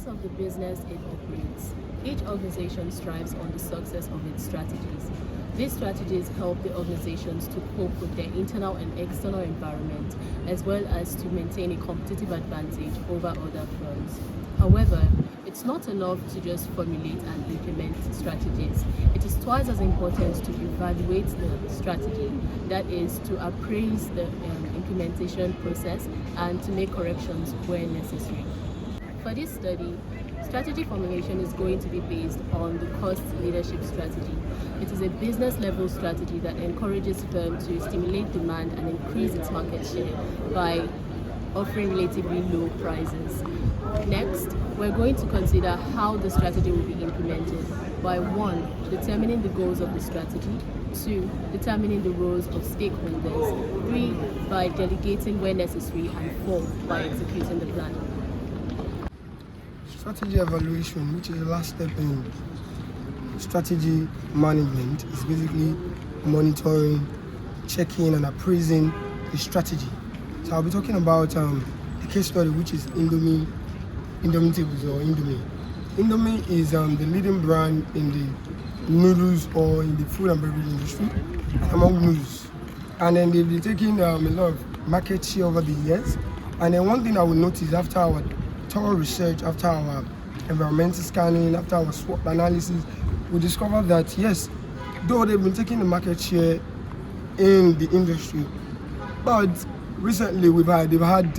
of the business it operates. Each organization strives on the success of its strategies. These strategies help the organizations to cope with their internal and external environment, as well as to maintain a competitive advantage over other firms. However, it's not enough to just formulate and implement strategies. It is twice as important to evaluate the strategy, that is, to appraise the implementation process and to make corrections where necessary. For this study, strategy formulation is going to be based on the cost leadership strategy. It is a business level strategy that encourages firms to stimulate demand and increase its market share by offering relatively low prices. Next, we're going to consider how the strategy will be implemented by 1. Determining the goals of the strategy, 2. Determining the roles of stakeholders, 3. By delegating where necessary, and 4. By executing the plan. Strategy evaluation, which is the last step in strategy management, is basically monitoring, checking and appraising the strategy. So I'll be talking about a case study, which is Indomie tables or Indomie. Indomie is the leading brand in the noodles or in the food and beverage industry among noodles. And then they've been taking a lot of market share over the years. And then one thing I will notice after our thorough research, after our environmental scanning, after our SWOT analysis, we discovered that yes, though they've been taking the market share in the industry, but recently they've had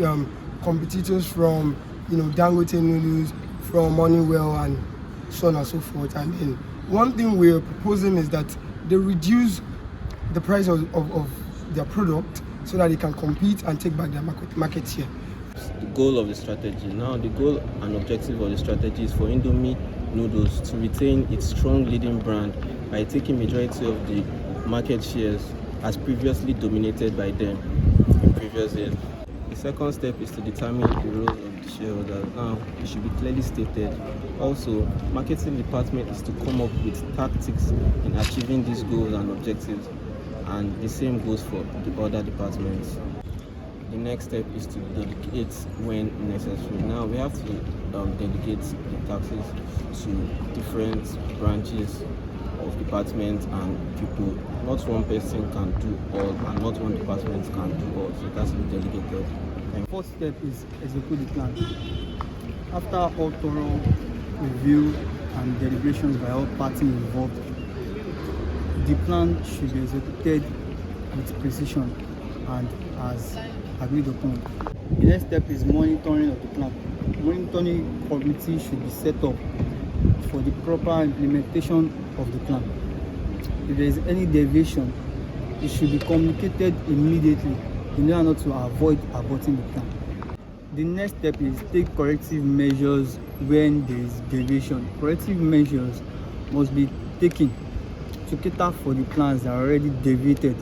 competitors from Dangote noodles, from Honeywell, and so on and so forth. And then one thing we're proposing is that they reduce the price of their product so that they can compete and take back their market share. The goal of the strategy. Now, the goal and objective of the strategy is for Indomie noodles to retain its strong leading brand by taking majority of the market shares as previously dominated by them in previous years. The second step is to determine the roles of the shareholders. Now, it should be clearly stated. Also, marketing department is to come up with tactics in achieving these goals and objectives, and the same goes for the other departments. The next step is to delegate when necessary. Now we have to delegate the taxes to different branches of departments and people. Not one person can do all, and not one department can do all. So it has to be delegated. Fourth step is execute the plan. After all thorough review and deliberations by all parties involved, the plan should be executed with precision and as agreed upon. The next step is monitoring of the plan. Monitoring committee should be set up for the proper implementation of the plan. If there is any deviation, it should be communicated immediately in order not to avoid aborting the plan. The next step is take corrective measures when there is deviation. Corrective measures must be taken to cater for the plans that are already deviated.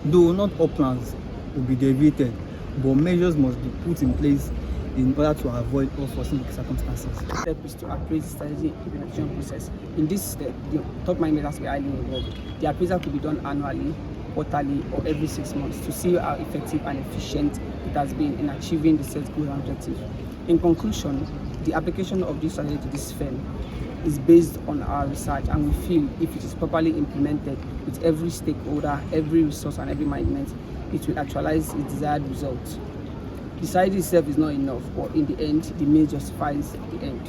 Though not all plans will be deviated, but measures must be put in place in order to avoid unforeseen circumstances. The step is to appraise the strategy implementation process. In this step, the top managers were highly involved. The appraisal could be done annually, quarterly, or every 6 months to see how effective and efficient it has been in achieving the set goal and objective. In conclusion, the application of this strategy to this firm is based on our research, and we feel if it is properly implemented with every stakeholder, every resource, and every management, it will actualize its desired results. The strategy itself is not enough, but in the end, the means justifies the end.